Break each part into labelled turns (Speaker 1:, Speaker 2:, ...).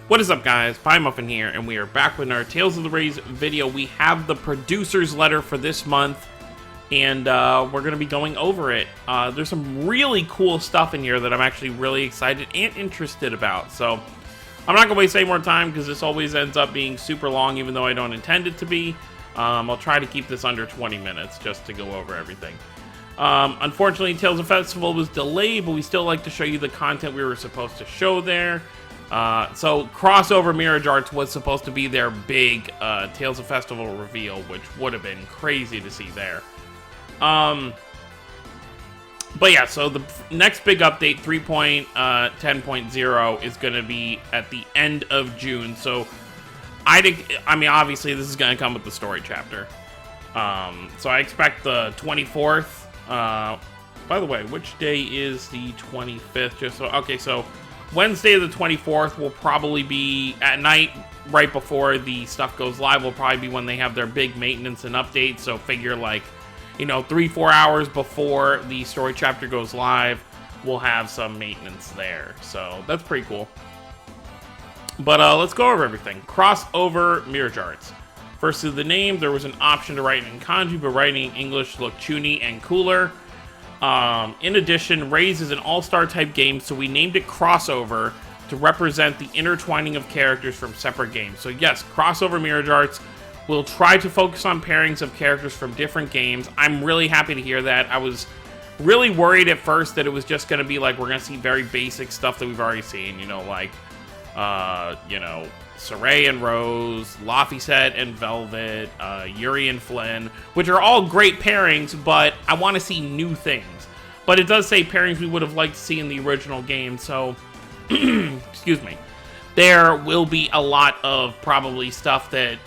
Speaker 1: What is up, guys? Pie Muffin here, and we are back with our Tales of the Rays video. We have the producer's letter for this month, and we're going to be going over it. There's some really cool stuff in here that I'm actually really excited and interested about. So I'm not going to waste any more time because this always ends up being super long, even though I don't intend it to be. I'll try to keep this under 20 minutes just to go over everything. Unfortunately, Tales of Festival was delayed, but we still like to show you the content we were supposed to show there. So Crossover Mirage Arts was supposed to be their big Tales of Festival reveal, which would have been crazy to see there. But yeah, so the next big update, 3.10.0, is going to be at the end of June. So I mean, obviously this is going to come with the story chapter. So I expect the 24th. By the way, which day is the 25th? Just so, okay, so Wednesday the 24th will probably be at night, right before the stuff goes live. Will probably be when they have their big maintenance and updates. So figure like, you know, 3-4 hours before the story chapter goes live, we'll have some maintenance there. So that's pretty cool. But let's go over everything. Crossover Mirage Arts. First to the name, there was an option to write in kanji, but writing in English looked chuny and cooler. In addition, Rays is an all-star type game, so we named it Crossover to represent the intertwining of characters from separate games. So yes, Crossover Mirage Arts will try to focus on pairings of characters from different games. I'm really happy to hear that. I was really worried at first that it was just going to be like, we're going to see very basic stuff that we've already seen, you know, like, you know, Saray and Rose, Laphicet and Velvet, Yuri and Flynn, which are all great pairings, but I want to see new things. But it does say pairings we would have liked to see in the original game, so, excuse me. There will be a lot of probably stuff that,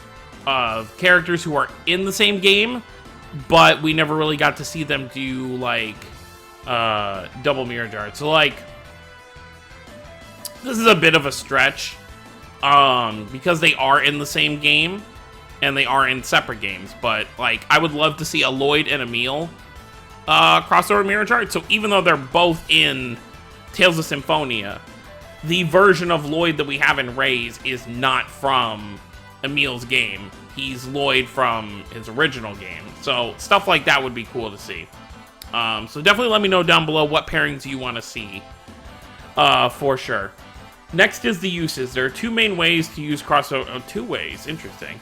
Speaker 1: characters who are in the same game, but we never really got to see them do, like, double Mirage Arts. So, like, this is a bit of a stretch. Because they are in the same game, and they are in separate games, but, like, I would love to see a Lloyd and Emil, crossover Mirage Arts. So even though they're both in Tales of Symphonia, the version of Lloyd that we have in Rays is not from Emil's game. He's Lloyd from his original game. So stuff like that would be cool to see. So definitely let me know down below what pairings you want to see, for sure. Next is the uses. There are two main ways to use crossover. Oh, two ways. Interesting.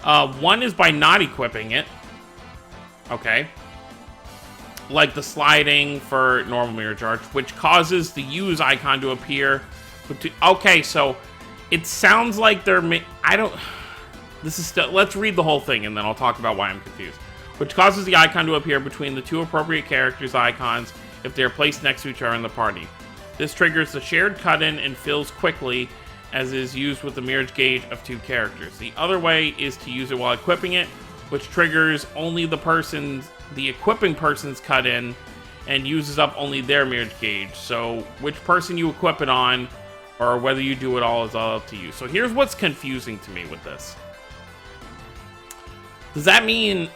Speaker 1: One is by not equipping it. Okay. Like the sliding for normal Mirage Arts, which causes the use icon to appear. Okay, so it sounds like they're... I don't... This is still... Let's read the whole thing, and then I'll talk about why I'm confused. Which causes the icon to appear between the two appropriate characters' icons if they are placed next to each other in the party. This triggers the shared cut-in and fills quickly, as is used with the Mirage gauge of two characters. The other way is to use it while equipping it, which triggers only the equipping person's cut-in and uses up only their Mirage gauge. So which person you equip it on, or whether you do it all, is all up to you. So here's what's confusing to me with this. Does that mean...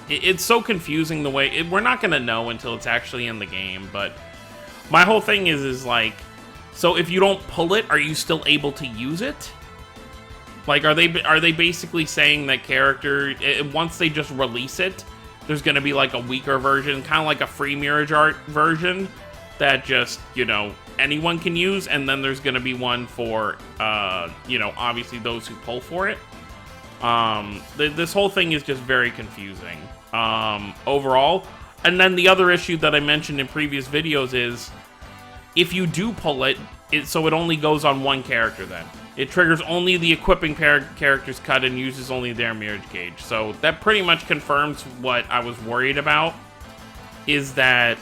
Speaker 1: it's so confusing the way... we're not going to know until it's actually in the game, but... My whole thing is like, so if you don't pull it, are you still able to use it? Like, are they basically saying that once they just release it, there's going to be like a weaker version, kind of like a free Mirage Art version that just, you know, anyone can use, and then there's going to be one for, you know, obviously those who pull for it. This whole thing is just very confusing, overall. And then the other issue that I mentioned in previous videos is, if you do pull it, so it only goes on one character then. It triggers only the equipping character's cut and uses only their Mirage gauge. So that pretty much confirms what I was worried about, is that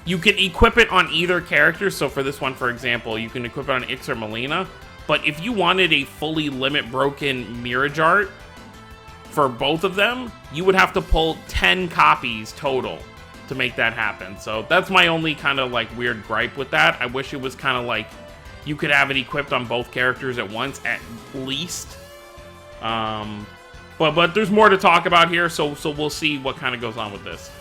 Speaker 1: you can equip it on either character. So for this one, for example, you can equip it on Ix or Melina. But if you wanted a fully limit broken Mirage Art, for both of them, you would have to pull 10 copies total to make that happen. So that's my only kind of like weird gripe with that. I wish it was kind of like you could have it equipped on both characters at once at least. But there's more to talk about here, so we'll see what kind of goes on with this.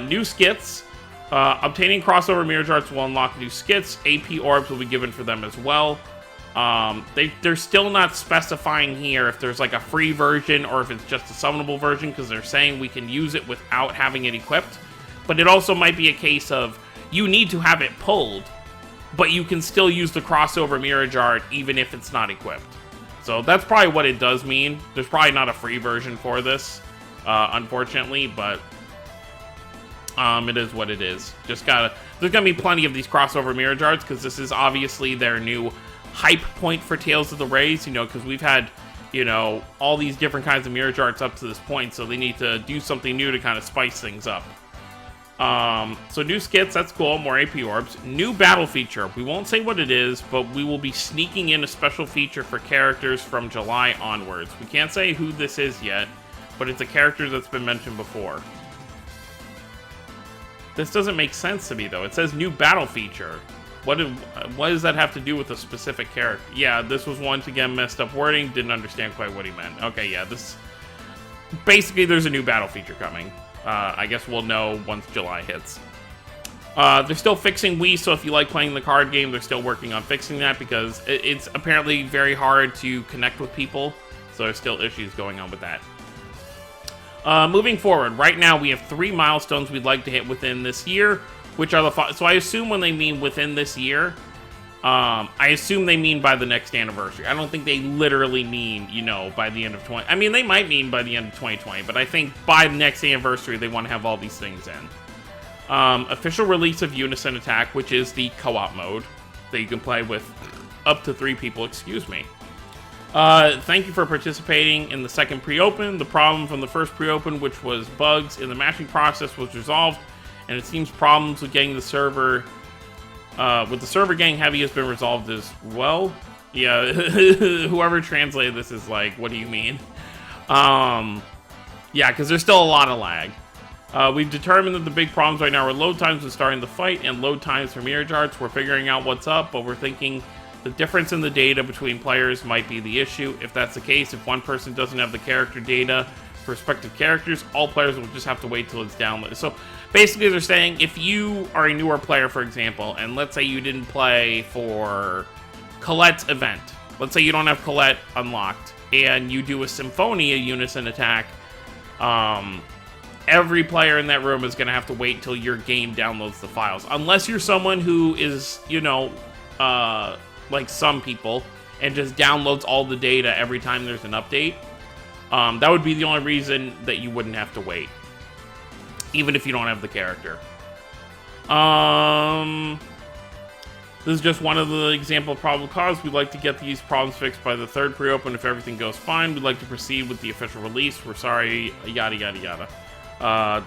Speaker 1: New skits. Obtaining crossover Mirage Arts will unlock new skits. AP orbs will be given for them as well. They're still not specifying here if there's like a free version or if it's just a summonable version, because they're saying we can use it without having it equipped. But it also might be a case of you need to have it pulled, but you can still use the crossover mirage art even if it's not equipped. So that's probably what it does mean. There's probably not a free version for this, unfortunately, but it is what it is. There's gonna be plenty of these crossover mirage arts, because this is obviously their new hype point for Tales of the Rays, you know, because we've had, you know, all these different kinds of mirage arts up to this point, so they need to do something new to kind of spice things up. So new skits, that's cool, more AP orbs. New battle feature, we won't say what it is, but we will be sneaking in a special feature for characters from July onwards. We can't say who this is yet, but it's a character that's been mentioned before. This doesn't make sense to me, though. It says new battle feature. What does that have to do with a specific character? Yeah, this was once again messed up wording. Didn't understand quite what he meant. Okay, yeah, this... Basically, there's a new battle feature coming. I guess we'll know once July hits. They're still fixing Wii, so if you like playing the card game, they're still working on fixing that, because it's apparently very hard to connect with people, so there's still issues going on with that. Moving forward, right now we have 3 milestones we'd like to hit within this year, which are the... So I assume when they mean within this year, I assume they mean by the next anniversary. I don't think they literally mean, you know, by the end of 20... I mean, they might mean by the end of 2020, but I think by the next anniversary, they want to have all these things in. Official release of Unison Attack, which is the co-op mode that you can play with up to 3 people, excuse me. Thank you for participating in the second pre-open. The problem from the first pre-open, which was bugs in the matching process, was resolved, and it seems problems with getting the server... with the server getting heavy has been resolved as well. Yeah, whoever translated this is like, what do you mean? Yeah, because there's still a lot of lag. We've determined that the big problems right now are load times when starting the fight and load times for mirage arts. We're figuring out what's up, but we're thinking the difference in the data between players might be the issue. If that's the case, if one person doesn't have the character data for respective characters, all players will just have to wait till it's downloaded. So basically they're saying if you are a newer player, for example, and let's say you didn't play for Colette's event. Let's say you don't have Colette unlocked, and you do a Symphonia Unison Attack, every player in that room is going to have to wait until your game downloads the files. Unless you're someone who is, you know, like some people, and just downloads all the data every time there's an update. That would be the only reason that you wouldn't have to wait, even if you don't have the character. This is just one of the example of probable cause. We'd like to get these problems fixed by the third pre-open. If everything goes fine, we'd like to proceed with the official release. We're sorry, yada yada yada.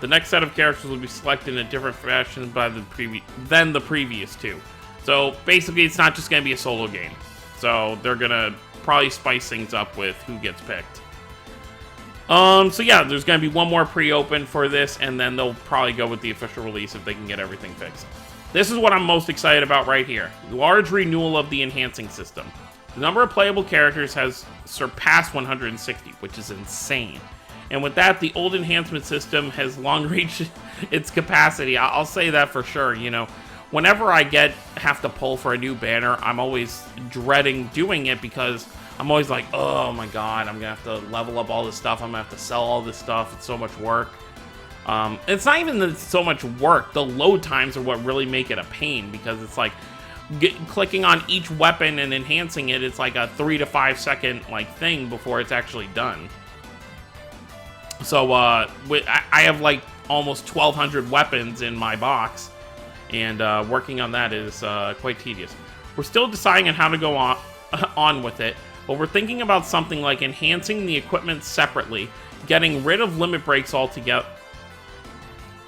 Speaker 1: The next set of characters will be selected in a different fashion than the previous 2. So basically, it's not just going to be a solo game. So they're going to probably spice things up with who gets picked. So yeah, there's going to be one more pre-open for this, and then they'll probably go with the official release if they can get everything fixed. This is what I'm most excited about right here. Large renewal of the enhancing system. The number of playable characters has surpassed 160, which is insane. And with that, the old enhancement system has long reached its capacity. I'll say that for sure, you know. Whenever I have to pull for a new banner, I'm always dreading doing it, because I'm always like, oh my god, I'm gonna have to level up all this stuff, I'm gonna have to sell all this stuff, it's so much work. It's not even that it's so much work, the load times are what really make it a pain, because it's like, clicking on each weapon and enhancing it, it's like a 3 to 5 second like thing before it's actually done. So, I have like almost 1,200 weapons in my box, and working on that is quite tedious. We're still deciding on how to go on with it, but we're thinking about something like enhancing the equipment separately, getting rid of limit breaks altogether.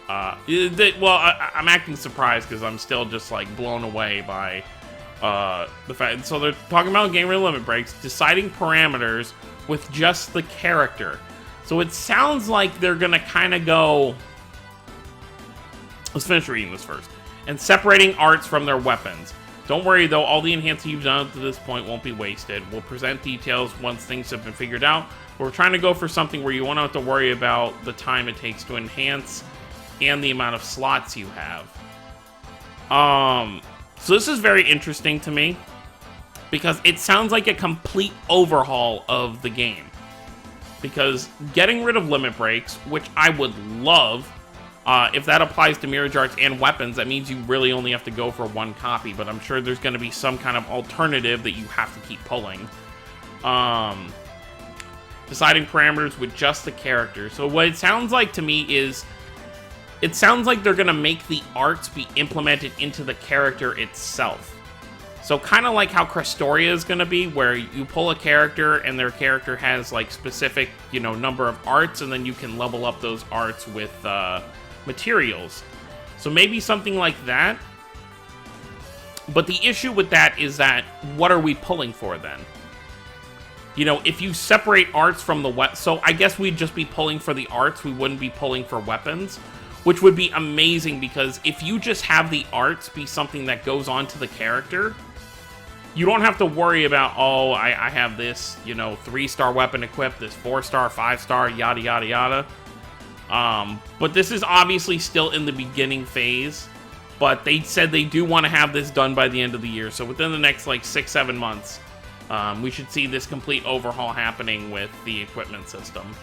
Speaker 1: I'm acting surprised because I'm still just like blown away by the fact. So they're talking about getting rid of limit breaks, deciding parameters with just the character. So it sounds like they're gonna kind of go. Let's finish reading this first. And separating arts from their weapons. Don't worry though, all the enhancing you've done up to this point won't be wasted. We'll present details once things have been figured out. But we're trying to go for something where you won't have to worry about the time it takes to enhance and the amount of slots you have. So this is very interesting to me. because it sounds like a complete overhaul of the game. Because getting rid of limit breaks, which I would love, if that applies to Mirage Arts and weapons, that means you really only have to go for one copy, but I'm sure there's going to be some kind of alternative that you have to keep pulling. Deciding parameters with just the character. So what it sounds like to me is, it sounds like they're going to make the arts be implemented into the character itself. So kind of like how Crestoria is going to be, where you pull a character and their character has like specific, you know, number of arts, and then you can level up those arts with materials. So maybe something like that. But the issue with that is that, what are we pulling for then? You know, if you separate arts from the so I guess we'd just be pulling for the arts, we wouldn't be pulling for weapons, which would be amazing, because if you just have the arts be something that goes on to the character, you don't have to worry about, oh, I have this, you know, 3-star weapon equipped, this 4-star, 5-star, yada, yada, yada. But this is obviously still in the beginning phase, but they said they do want to have this done by the end of the year. So within the next, like, 6-7 months, we should see this complete overhaul happening with the equipment system.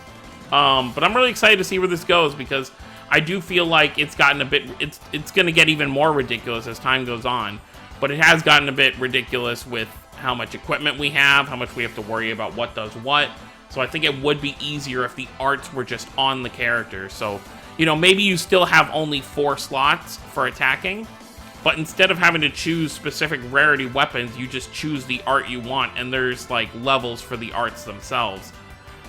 Speaker 1: But I'm really excited to see where this goes, because I do feel like it's gotten a bit, it's going to get even more ridiculous as time goes on. But it has gotten a bit ridiculous with how much equipment we have, how much we have to worry about what does what. So I think it would be easier if the arts were just on the character. So, you know, maybe you still have only 4 slots for attacking, but instead of having to choose specific rarity weapons, you just choose the art you want, and there's, like, levels for the arts themselves.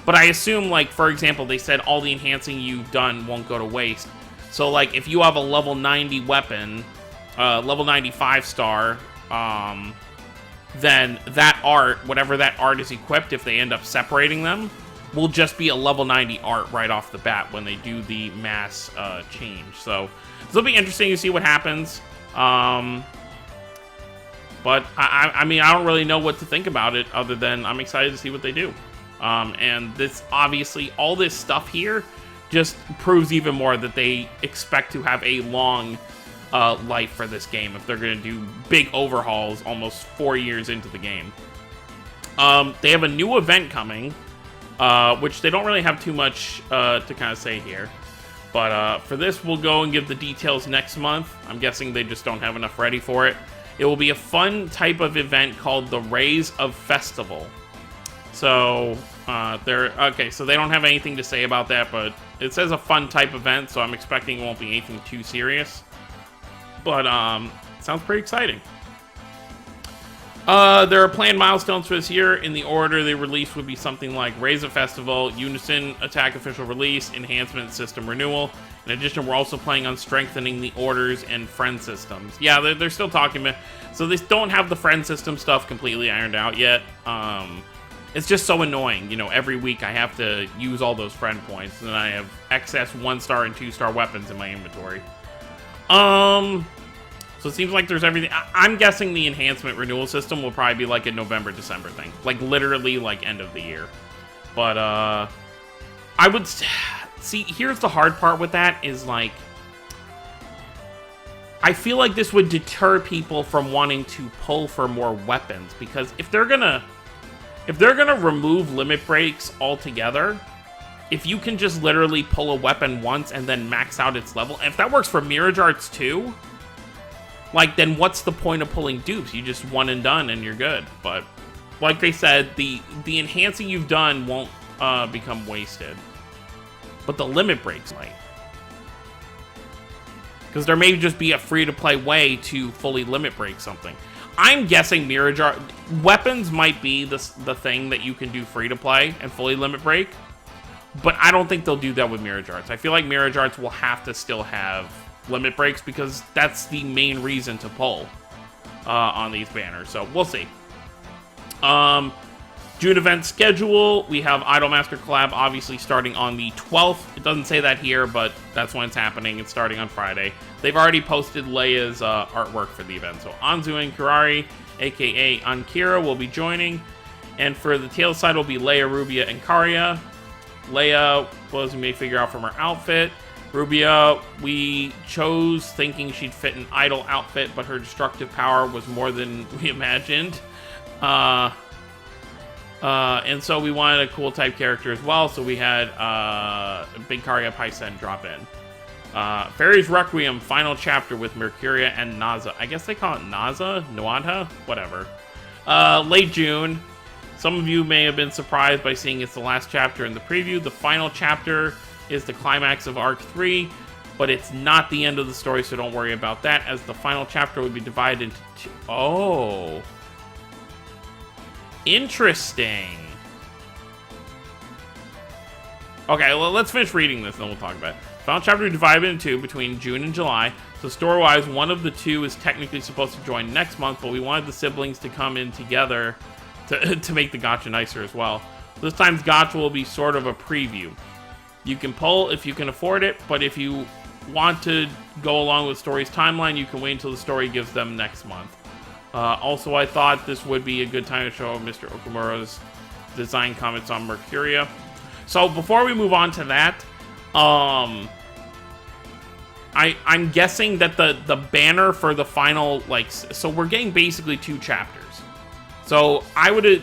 Speaker 1: But I assume, like, for example, they said all the enhancing you've done won't go to waste. So, like, if you have a level 90 weapon, level 95 star, then that art, whatever that art is equipped, if they end up separating them, will just be a level 90 art right off the bat when they do the mass change. So this will be interesting to see what happens. But I mean, I don't really know what to think about it, other than I'm excited to see what they do. And this, obviously, all this stuff here just proves even more that they expect to have a long life for this game if they're going to do big overhauls almost 4 years into the game. They have a new event coming, which they don't really have too much to kind of say here. But for this, we'll go and give the details next month. I'm guessing they just don't have enough ready for it. It will be a fun type of event called the Rays of Festival. So, okay, so they don't have anything to say about that, but it says a fun type event, so I'm expecting it won't be anything too serious. But, sounds pretty exciting. There are planned milestones for this year. In the order they released would be something like Raise a Festival, Unison Attack Official Release, Enhancement System Renewal. In addition, we're also planning on strengthening the orders and friend systems. Yeah, they're still talking about... So they don't have the friend system stuff completely ironed out yet. It's just so annoying. You know, every week I have to use all those friend points, and then I have excess 1-star and 2-star weapons in my inventory. So it seems like there's everything. I'm guessing the enhancement renewal system will probably be like a November, December thing. Like, literally, like, end of the year. But, I would... See, here's the hard part with that, is, like... I feel like this would deter people from wanting to pull for more weapons. Because if they're gonna remove limit breaks altogether... If you can just literally pull a weapon once and then max out its level... If that works for Mirage Arts too... Like, then what's the point of pulling dupes? You just one and done and you're good. But, like they said, the enhancing you've done won't become wasted. But the limit breaks might. Because there may just be a free-to-play way to fully limit break something. I'm guessing Mirage Arts... Weapons might be the thing that you can do free-to-play and fully limit break. But I don't think they'll do that with Mirage Arts. I feel like Mirage Arts will have to still have limit breaks, because that's the main reason to pull on these banners. So we'll see. June event schedule, we have Idolmaster Collab obviously starting on the 12th. It doesn't say that here, but that's when it's happening. It's starting on Friday. They've already posted Leia's artwork for the event. So Anzu and Kirari, aka Ankira, will be joining. And for the tail side will be Leia, Rubia, and Karya. Leia, well, as you may figure out from her outfit. Rubia, we chose thinking she'd fit an idol outfit, but her destructive power was more than we imagined. And so we wanted a cool type character as well, so we had Big Karya Paisen drop in. Fairy's Requiem, final chapter with Mercuria and Naza. I guess they call it Naza? Nuanta? Whatever. Late June. Some of you may have been surprised by seeing it's the last chapter in the preview. The final chapter is the climax of Arc 3, but it's not the end of the story, so don't worry about that, as the final chapter would be divided into two. Oh. Interesting. Okay, well, let's finish reading this, and then we'll talk about it. Final chapter divided into two between June and July. So story-wise, one of the two is technically supposed to join next month, but we wanted the siblings to come in together to make the gacha nicer as well. This time's gacha will be sort of a preview. You can pull if you can afford it, but if you want to go along with story's timeline, you can wait until the story gives them next month. Also, I thought this would be a good time to show Mr. Okamura's design comments on Mercuria. So before we move on to that, I'm guessing that the banner for the final, like, so we're getting basically 2 chapters. So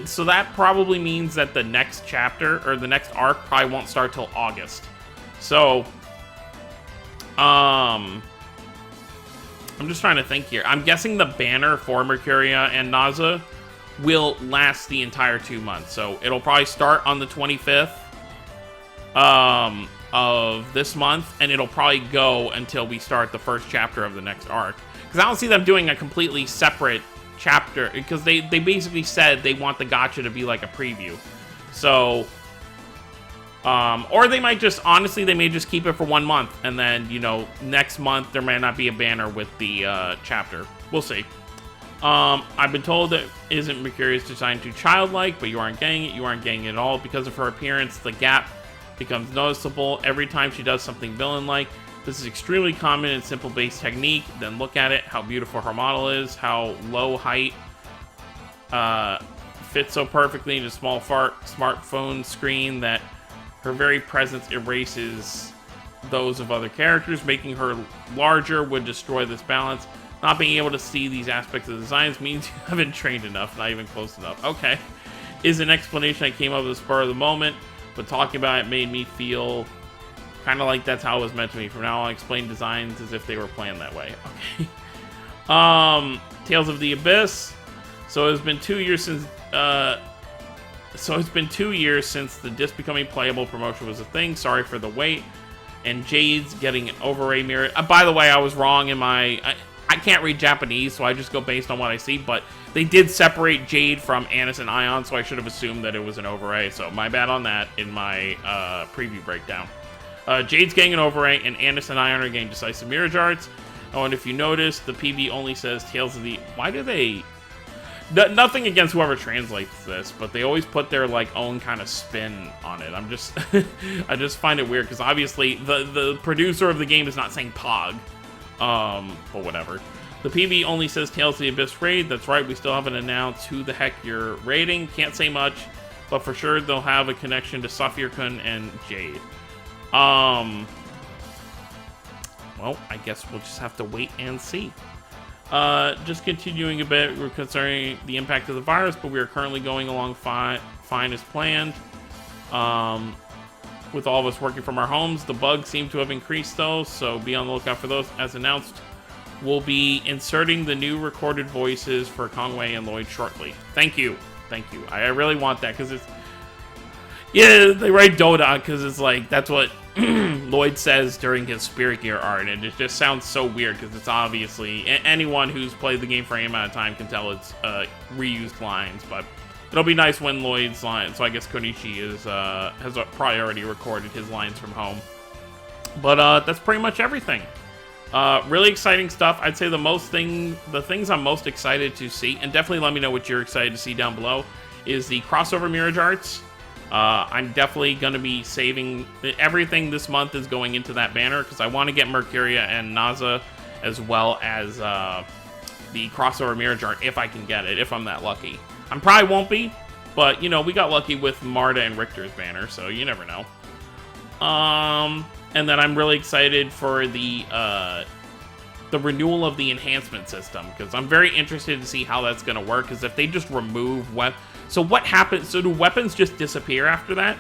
Speaker 1: so that probably means that the next chapter, or the next arc, probably won't start till August. So, I'm just trying to think here. I'm guessing the banner for Mercuria and Naza will last the entire 2 months. So it'll probably start on the 25th of this month, and it'll probably go until we start the first chapter of the next arc. Because I don't see them doing a completely separate chapter, because they basically said they want the gacha to be like a preview. So, or they might just, honestly, they may just keep it for 1 month, and then, you know, next month there may not be a banner with the chapter. We'll see. I've been told that isn't Mercuria's designed too childlike, but you aren't getting it. You aren't getting it at all. Because of her appearance, the gap becomes noticeable every time she does something villain-like. This is extremely common in simple base technique. Then look at it, how beautiful her model is, how low height fits so perfectly in a small smartphone screen that her very presence erases those of other characters. Making her larger would destroy this balance. Not being able to see these aspects of the designs means you haven't trained enough, not even close enough. Okay. Is an explanation I came up with the spur of the moment, but talking about it made me feel kind of like that's how it was meant to me. From now on, I explain designs as if they were planned that way. Okay. Tales of the Abyss. So it's been 2 years since the disc becoming playable promotion was a thing. Sorry for the wait. And Jade's getting an overray mirror. By the way, I was wrong in my... I can't read Japanese, so I just go based on what I see, but they did separate Jade from Anis and Ion, so I should have assumed that it was an overray, so my bad on that in my preview breakdown. Jade's getting an overray, and Anis and Ion are getting decisive mirage arts. Oh, and if you notice, the PV only says Tales of the... Why do they... Nothing against whoever translates this, but they always put their, like, own kind of spin on it. I'm just... I just find it weird, because obviously the producer of the game is not saying Pog. But whatever. The PV only says Tales of the Abyss raid. That's right, we still haven't announced who the heck you're raiding. Can't say much, but for sure they'll have a connection to Saphir-kun and Jade. Well, I guess we'll just have to wait and see. Just continuing a bit, we're concerning the impact of the virus, but we are currently going along fine as planned. With all of us working from our homes, the bugs seem to have increased though, so be on the lookout for those. As announced, we'll be inserting the new recorded voices for Kongwei and Lloyd shortly. Thank you. Thank you. I really want that, because it's... Yeah, they write Dota, because it's like, that's what Lloyd says during his Spirit Gear art, and it just sounds so weird, because it's obviously... Anyone who's played the game for any amount of time can tell it's reused lines, but... It'll be nice when Lloyd's line, so I guess Konichi has probably already recorded his lines from home. But that's pretty much everything. Really exciting stuff. I'd say the things I'm most excited to see, and definitely let me know what you're excited to see down below, is the crossover mirage arts. I'm definitely going to be saving... Everything this month is going into that banner, because I want to get Mercuria and Naza, as well as the crossover mirage art, if I can get it, if I'm that lucky. I probably won't be, but, you know, we got lucky with Marta and Richter's banner, so you never know. And then I'm really excited for the the renewal of the enhancement system, because I'm very interested to see how that's going to work, because if they just remove so what happens, so do weapons just disappear after that?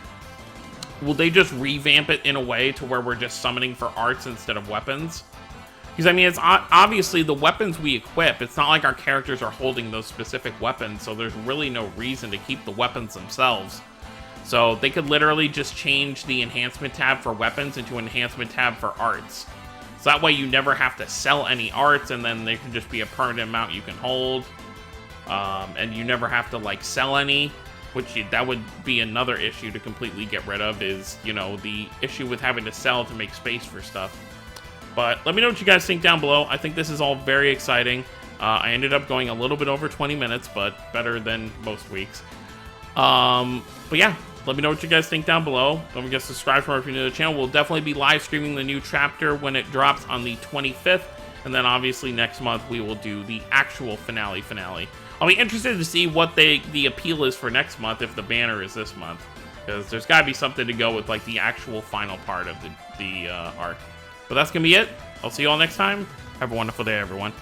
Speaker 1: Will they just revamp it in a way to where we're just summoning for arts instead of weapons? Because, I mean, it's obviously the weapons we equip, it's not like our characters are holding those specific weapons, so there's really no reason to keep the weapons themselves. So they could literally just change the enhancement tab for weapons into an enhancement tab for arts. So that way you never have to sell any arts, and then there can just be a permanent amount you can hold. And you never have to, like, sell any, that would be another issue to completely get rid of, is, you know, the issue with having to sell to make space for stuff. But let me know what you guys think down below. I think this is all very exciting. I ended up going a little bit over 20 minutes, but better than most weeks. But yeah, let me know what you guys think down below. Don't forget to subscribe if you're new to the channel. We'll definitely be live streaming the new chapter when it drops on the 25th. And then obviously next month we will do the actual finale. I'll be interested to see what the appeal is for next month if the banner is this month. Because there's got to be something to go with, like, the actual final part of the arc. But that's going to be it. I'll see you all next time. Have a wonderful day, everyone.